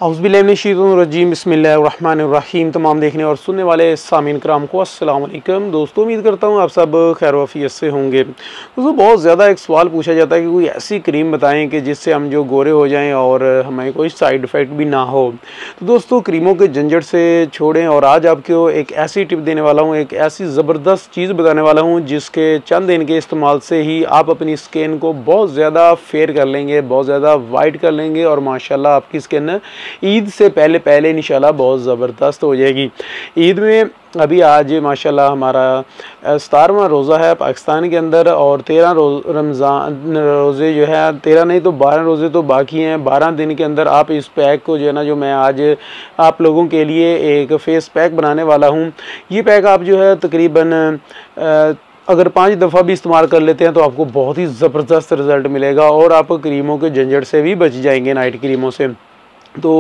औज़ुबिल्लाहिमिनश्शैतानिर्रजीम बिस्मिल्लाहिर्रहमानिर्रहीम। तमाम देखने और सुनने वाले सामीन कराम को अस्सलाम वालेकुम। दोस्तों, उम्मीद करता हूँ आप सब खैर वफ़ियत से होंगे। दोस्तों, बहुत ज़्यादा एक सवाल पूछा जाता है कि कोई ऐसी क्रीम बताएं कि जिससे हम जो गोरे हो जाएं और हमें कोई साइड इफ़ेक्ट भी ना हो। तो दोस्तों, क्रीमों के झंझट से छोड़ें और आज आपको एक ऐसी टिप देने वाला हूँ, एक ऐसी ज़बरदस्त चीज़ बताने वाला हूँ जिसके चंद दिन के इस्तेमाल से ही आप अपनी स्किन को बहुत ज़्यादा फेयर कर लेंगे, बहुत ज़्यादा वाइट कर लेंगे और माशाल्लाह आपकी स्किन ईद से पहले इंशाल्लाह बहुत ज़बरदस्त हो जाएगी। ईद में अभी आज माशाल्लाह हमारा 17वां रोज़ा है पाकिस्तान के अंदर और 13 रमज़ान रोज़े जो है 13 नहीं तो 12 रोज़े तो बाकी हैं। 12 दिन के अंदर आप इस पैक को जो है ना, जो मैं आज आप लोगों के लिए एक फ़ेस पैक बनाने वाला हूँ। ये पैक आप जो है तकरीबन अगर 5 दफ़ा भी इस्तेमाल कर लेते हैं तो आपको बहुत ही ज़बरदस्त रिज़ल्ट मिलेगा और आप क्रीमों के झंझट से भी बच जाएंगे, नाइट क्रीमों से। तो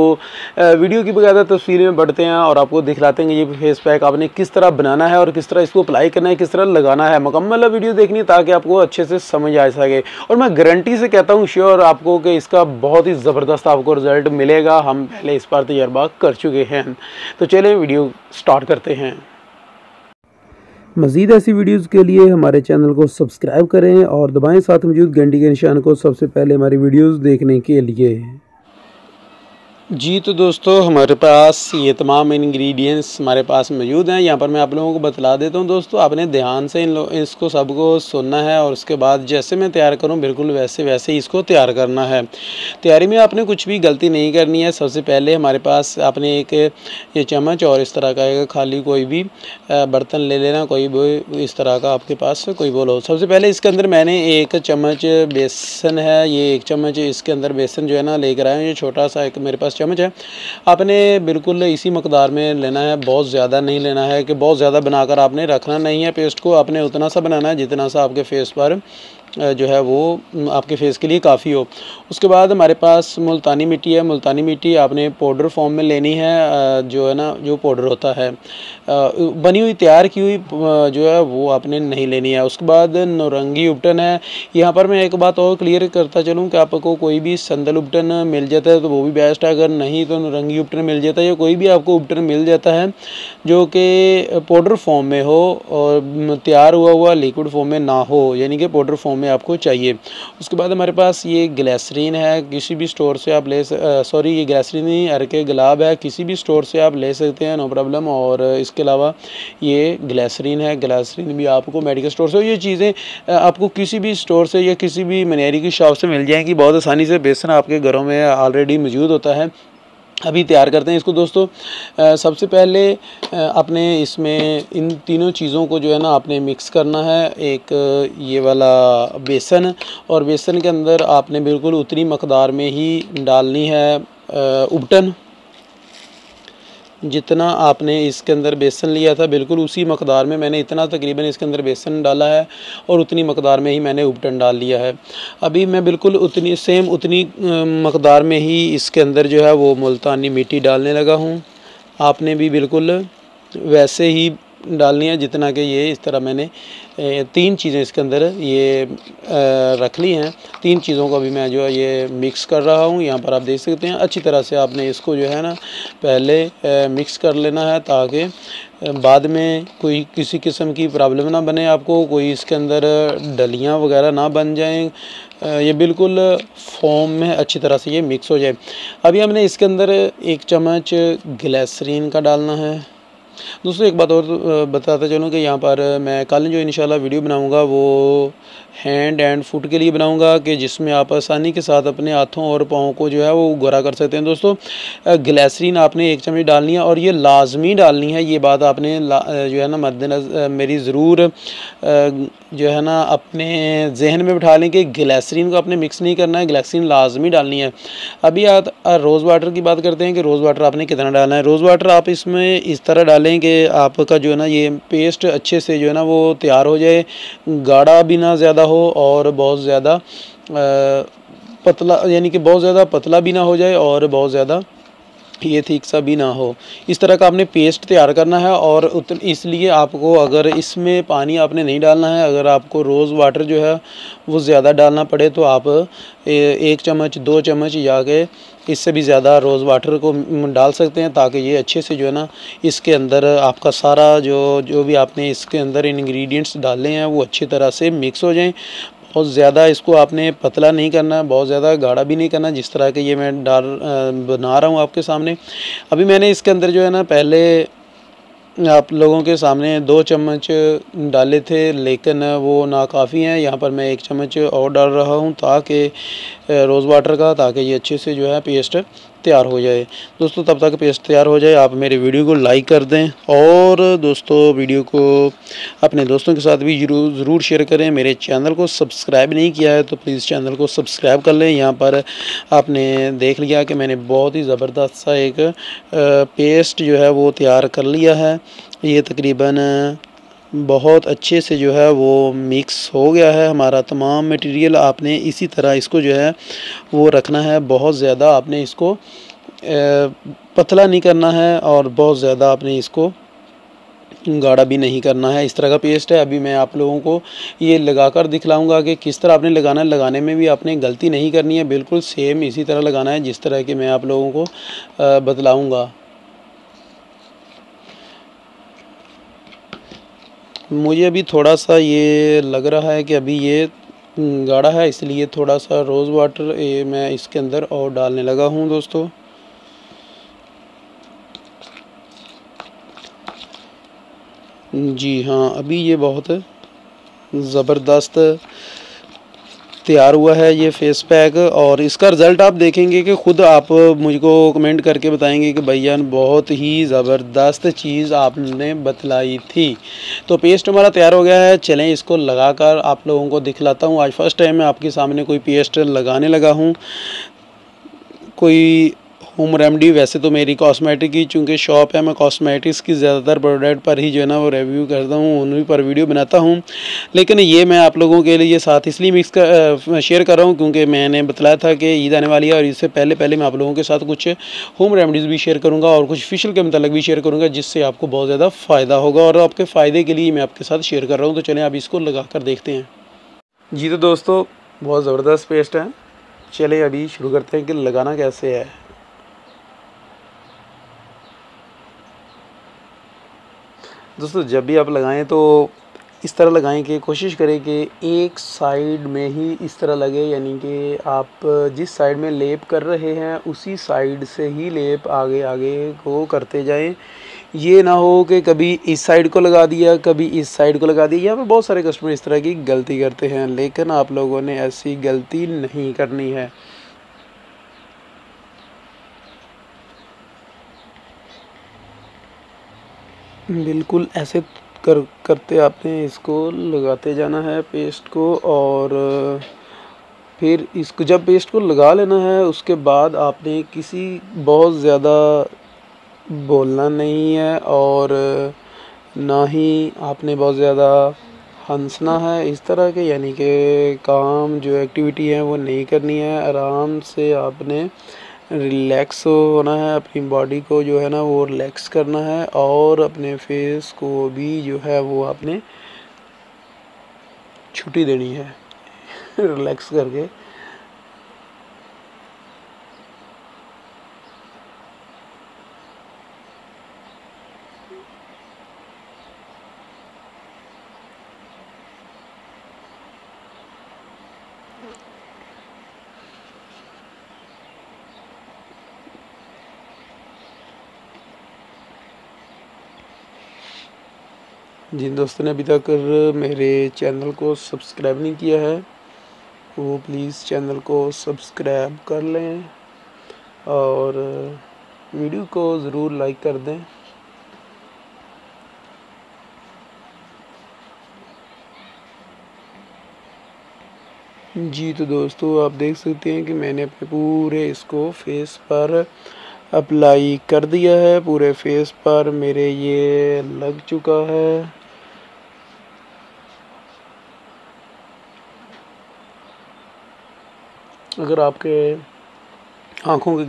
वीडियो की बकायदा तस्वीर में बढ़ते हैं और आपको दिखलाते हैं कि ये फेस पैक आपने किस तरह बनाना है और किस तरह इसको अप्लाई करना है, किस तरह लगाना है। मुकम्मल वीडियो देखनी है ताकि आपको अच्छे से समझ आ सके और मैं गारंटी से कहता हूँ श्योर आपको कि इसका बहुत ही ज़बरदस्त आपको रिज़ल्ट मिलेगा। हम पहले इस पर तजर्बा कर चुके हैं। तो चलें वीडियो स्टार्ट करते हैं। मज़ीद ऐसी वीडियोज़ के लिए हमारे चैनल को सब्सक्राइब करें और दबाएँ साथ मौजूद घंटी के निशान को सबसे पहले हमारी वीडियोज़ देखने के लिए। जी तो दोस्तों, हमारे पास ये तमाम इंग्रेडिएंट्स हमारे पास मौजूद हैं। यहाँ पर मैं आप लोगों को बतला देता हूँ। दोस्तों, आपने ध्यान से इसको सबको सुनना है और उसके बाद जैसे मैं तैयार करूँ बिल्कुल वैसे ही इसको तैयार करना है। तैयारी में आपने कुछ भी गलती नहीं करनी है। सबसे पहले हमारे पास आपने एक ये चम्मच और इस तरह का एक खाली कोई भी बर्तन ले लेना, कोई भी इस तरह का आपके पास कोई बोल हो। सबसे पहले इसके अंदर मैंने 1 चम्मच बेसन है, ये 1 चम्मच इसके अंदर बेसन जो है ना लेकर आया हूँ। ये छोटा सा एक मेरे पास चम्मच है। आपने बिल्कुल इसी मकदार में लेना है, बहुत ज़्यादा नहीं लेना है कि बहुत ज़्यादा बनाकर आपने रखना नहीं है पेस्ट को। आपने उतना सा बनाना है जितना सा आपके फेस पर जो है वो आपके फेस के लिए काफ़ी हो। उसके बाद हमारे पास मुल्तानी मिट्टी है। मुल्तानी मिट्टी आपने पाउडर फॉर्म में लेनी है, जो है ना जो पाउडर होता है बनी हुई तैयार की हुई जो है वो आपने नहीं लेनी है। उसके बाद नौरंगी उपटन है। यहाँ पर मैं एक बात और क्लियर करता चलूँ कि आपको कोई भी संदल उपटन मिल जाता है तो वो भी बेस्ट है, अगर नहीं तो नौरंगी उपटन मिल जाता है या कोई भी आपको उपटन मिल जाता है जो कि पाउडर फॉर्म में हो और तैयार हुआ लिक्विड फॉर्म में ना हो, यानी कि पाउडर फॉर्म में आपको चाहिए। उसके बाद हमारे पास ये ग्लिसरीन है, किसी भी स्टोर से आप ये ग्लिसरीन नहीं अर्के गुलाब है, किसी भी स्टोर से आप ले सकते हैं, नो प्रॉब्लम। और इसके अलावा ये ग्लिसरीन है, ग्लिसरीन भी आपको मेडिकल स्टोर से, ये चीज़ें आपको किसी भी स्टोर से या किसी भी मनेरी की शॉप से मिल जाएंगी बहुत आसानी से। बेसन आपके घरों में ऑलरेडी मौजूद होता है। अभी तैयार करते हैं इसको। दोस्तों, सबसे पहले आपने इसमें इन तीनों चीज़ों को जो है ना आपने मिक्स करना है। एक ये वाला बेसन, और बेसन के अंदर आपने बिल्कुल उतनी मकदार में ही डालनी है उपटन। जितना आपने इसके अंदर बेसन लिया था बिल्कुल उसी मकदार में मैंने इतना तकरीबन इसके अंदर बेसन डाला है और उतनी मकदार में ही मैंने उपटन डाल लिया है। अभी मैं बिल्कुल उतनी मकदार में ही इसके अंदर जो है वो मुल्तानी मिट्टी डालने लगा हूँ। आपने भी बिल्कुल वैसे ही डालनी है जितना कि ये इस तरह मैंने 3 चीज़ें इसके अंदर ये रख ली हैं। 3 चीज़ों को भी मैं जो है ये मिक्स कर रहा हूँ। यहाँ पर आप देख सकते हैं अच्छी तरह से आपने इसको जो है ना पहले मिक्स कर लेना है ताकि बाद में कोई किसी किस्म की प्रॉब्लम ना बने, आपको कोई इसके अंदर डलियाँ वगैरह ना बन जाएं। ये बिल्कुल फॉर्म में अच्छी तरह से ये मिक्स हो जाए। अभी हमने इसके अंदर 1 चम्मच ग्लिसरीन का डालना है। दोस्तों, एक बात और बताता चलूँ कि यहाँ पर मैं कल जो इंशाल्लाह वीडियो बनाऊँगा वो हैंड एंड फुट के लिए बनाऊँगा कि जिसमें आप आसानी के साथ अपने हाथों और पाँव को जो है वो गोरा कर सकते हैं। दोस्तों, ग्लिसरीन आपने 1 चम्मच डालनी है और ये लाजमी डालनी है। ये बात आपने जो है ना मद्देनज़र मेरी ज़रूर जो है ना अपने जहन में बिठा लें कि ग्लिसरीन को आपने मिक्स नहीं करना है, ग्लिसरीन लाजमी डालनी है। अभी आप रोज़ वाटर की बात करते हैं कि रोज़ वाटर आपने कितना डालना है। रोज़ वाटर आप इसमें इस तरह डालें कि आपका जो है ना ये पेस्ट अच्छे से जो है ना वो तैयार हो जाए, गाढ़ा भी ना ज़्यादा हो और बहुत ज़्यादा पतला, यानी कि बहुत ज़्यादा पतला भी ना हो जाए और बहुत ज़्यादा ये ठीक सा भी ना हो। इस तरह का आपने पेस्ट तैयार करना है और इसलिए आपको अगर इसमें पानी आपने नहीं डालना है, अगर आपको रोज़ वाटर जो है वो ज़्यादा डालना पड़े तो आप 1 चम्मच 2 चम्मच या के इससे भी ज़्यादा रोज़ वाटर को डाल सकते हैं, ताकि ये अच्छे से जो है ना इसके अंदर आपका सारा जो भी आपने इसके अंदर इंग्रेडिएंट्स डाले हैं वो अच्छी तरह से मिक्स हो जाएं। बहुत ज़्यादा इसको आपने पतला नहीं करना, बहुत ज़्यादा गाढ़ा भी नहीं करना, जिस तरह के ये मैं बना रहा हूँ आपके सामने। अभी मैंने इसके अंदर जो है ना पहले आप लोगों के सामने 2 चम्मच डाले थे, लेकिन वो नाकाफ़ी हैं। यहाँ पर मैं 1 चम्मच और डाल रहा हूँ ताकि रोज़ वाटर का, ताकि ये अच्छे से जो है पेस्ट तैयार हो जाए। दोस्तों तब तक पेस्ट तैयार हो जाए आप मेरे वीडियो को लाइक कर दें, और दोस्तों वीडियो को अपने दोस्तों के साथ भी ज़रूर शेयर करें। मेरे चैनल को सब्सक्राइब नहीं किया है तो प्लीज़ चैनल को सब्सक्राइब कर लें। यहाँ पर आपने देख लिया कि मैंने बहुत ही ज़बरदस्त सा एक पेस्ट जो है वो तैयार कर लिया है। ये तकरीबन बहुत अच्छे से जो है वो मिक्स हो गया है हमारा तमाम मटेरियल। आपने इसी तरह इसको जो है वो रखना है, बहुत ज़्यादा आपने इसको पतला नहीं करना है और बहुत ज़्यादा आपने इसको गाढ़ा भी नहीं करना है। इस तरह का पेस्ट है। अभी मैं आप लोगों को ये लगाकर दिखलाऊंगा कि किस तरह आपने लगाना है। लगाने में भी आपने गलती नहीं करनी है, बिल्कुल सेम इसी तरह लगाना है जिस तरह कि मैं आप लोगों को बतलाऊँगा। मुझे अभी थोड़ा सा ये लग रहा है कि अभी ये गाढ़ा है, इसलिए थोड़ा सा रोज़ वाटर मैं इसके अंदर और डालने लगा हूँ दोस्तों। जी हाँ, अभी ये बहुत ज़बरदस्त तैयार हुआ है ये फेस पैक, और इसका रिज़ल्ट आप देखेंगे कि ख़ुद आप मुझको कमेंट करके बताएंगे कि भैया बहुत ही ज़बरदस्त चीज़ आपने बतलाई थी। तो पेस्ट हमारा तैयार हो गया है। चलें इसको लगाकर आप लोगों को दिखलाता हूँ। आज फर्स्ट टाइम मैं आपके सामने कोई पेस्ट लगाने लगा हूँ, कोई होम रेमेडी। वैसे तो मेरी कॉस्मेटिक की चूँकि शॉप है, मैं कॉस्मेटिक्स की ज़्यादातर प्रोडक्ट पर ही जो है ना वो रिव्यू करता हूँ, उन्हीं पर वीडियो बनाता हूँ। लेकिन ये मैं आप लोगों के लिए साथ इसलिए शेयर कर रहा हूँ क्योंकि मैंने बताया था कि ईद आने वाली है, और इससे पहले मैं आप लोगों के साथ कुछ होम रेमेडीज़ भी शेयर करूँगा और कुछ फेशियल के मतलब भी शेयर करूँगा, जिससे आपको बहुत ज़्यादा फ़ायदा होगा, और आपके फ़ायदे के लिए मैं आपके साथ शेयर कर रहा हूँ। तो चलें अब इसको लगा कर देखते हैं। जी तो दोस्तों बहुत ज़बरदस्त पेस्ट है। चलिए अभी शुरू करते हैं कि लगाना कैसे है। दोस्तों जब भी आप लगाएं तो इस तरह लगाएं कि कोशिश करें कि एक साइड में ही इस तरह लगे, यानी कि आप जिस साइड में लेप कर रहे हैं उसी साइड से ही लेप आगे आगे को करते जाएं। ये ना हो कि कभी इस साइड को लगा दिया, कभी इस साइड को लगा दिया। यहाँ पर बहुत सारे कस्टमर इस तरह की गलती करते हैं, लेकिन आप लोगों ने ऐसी गलती नहीं करनी है। बिल्कुल ऐसे करते आपने इसको लगाते जाना है पेस्ट को, और फिर इसको जब पेस्ट को लगा लेना है उसके बाद आपने किसी बहुत ज़्यादा बोलना नहीं है, और ना ही आपने बहुत ज़्यादा हंसना है इस तरह के, यानी कि काम जो एक्टिविटी है वो नहीं करनी है। आराम से आपने रिलैक्स होना है, अपनी बॉडी को जो है ना वो रिलैक्स करना है, और अपने फेस को भी जो है वो आपने छुट्टी देनी है रिलैक्स करके। जिन दोस्तों ने अभी तक मेरे चैनल को सब्सक्राइब नहीं किया है वो प्लीज़ चैनल को सब्सक्राइब कर लें, और वीडियो को ज़रूर लाइक कर दें। जी तो दोस्तों आप देख सकते हैं कि मैंने अपने पूरे इसको फेस पर अप्लाई कर दिया है। पूरे फेस पर मेरे ये लग चुका है। अगर आपके आँखों के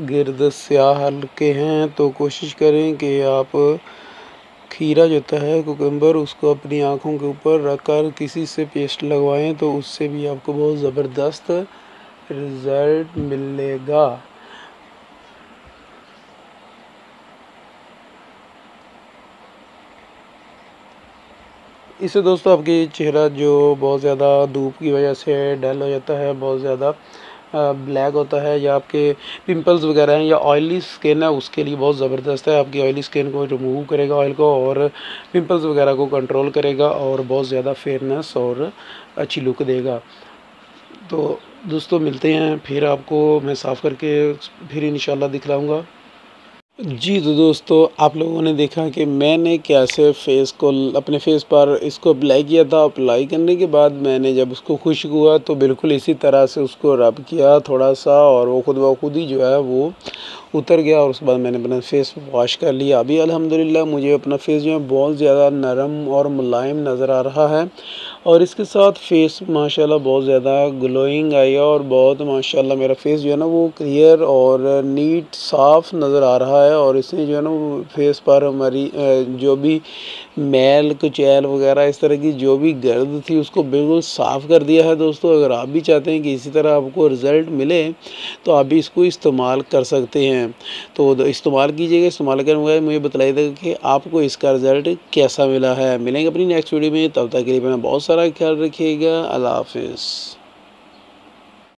गिर्द स्याह हल्के हैं तो कोशिश करें कि आप खीरा जो होता है कुकम्बर, उसको अपनी आँखों के ऊपर रखकर किसी से पेस्ट लगवाएं, तो उससे भी आपको बहुत ज़बरदस्त रिज़ल्ट मिलेगा। इससे दोस्तों आपकी चेहरा जो बहुत ज़्यादा धूप की वजह से डल हो जाता है, बहुत ज़्यादा ब्लैक होता है, या आपके पिंपल्स वगैरह हैं या ऑयली स्किन है, उसके लिए बहुत ज़बरदस्त है। आपकी ऑयली स्किन को रिमूव करेगा ऑयल को, और पिंपल्स वगैरह को कंट्रोल करेगा, और बहुत ज़्यादा फेयरनेस और अच्छी लुक देगा। तो दोस्तों मिलते हैं फिर, आपको मैं साफ़ करके फिर इंशाल्लाह दिखलाऊँगा। जी, तो दोस्तों आप लोगों ने देखा कि मैंने कैसे फ़ेस को अपने फ़ेस पर इसको अप्लाई किया था। अप्लाई करने के बाद मैंने जब उसको खुश्क हुआ तो बिल्कुल इसी तरह से उसको रब किया थोड़ा-सा, और वो खुद ब खुद ही जो है वो उतर गया, और उसके बाद मैंने अपना फ़ेस वॉश कर लिया। अभी अल्हम्दुलिल्लाह मुझे अपना फ़ेस जो है बहुत ज़्यादा नरम और मुलायम नज़र आ रहा है, और इसके साथ फ़ेस माशाल्लाह बहुत ज़्यादा ग्लोइंग आई है, और बहुत माशाल्लाह मेरा फ़ेस जो है ना वो क्लियर और नीट साफ़ नज़र आ रहा है। और इससे जो है ना वो फ़ेस पर हमारी जो भी मैल कुचैल वगैरह इस तरह की जो भी गर्द थी उसको बिल्कुल साफ़ कर दिया है। दोस्तों अगर आप भी चाहते हैं कि इसी तरह आपको रिज़ल्ट मिले तो आप भी इसको इस्तेमाल कर सकते हैं। तो इस्तेमाल कीजिएगा, इस्तेमाल करने के बाद मुझे बताइएगा कि आपको इसका रिज़ल्ट कैसा मिला है। मिलेंगे अपनी नेक्स्ट वीडियो में, तब तक के लिए अपना बहुत सारा ख्याल रखिएगा। अल्लाह हाफ़िज़।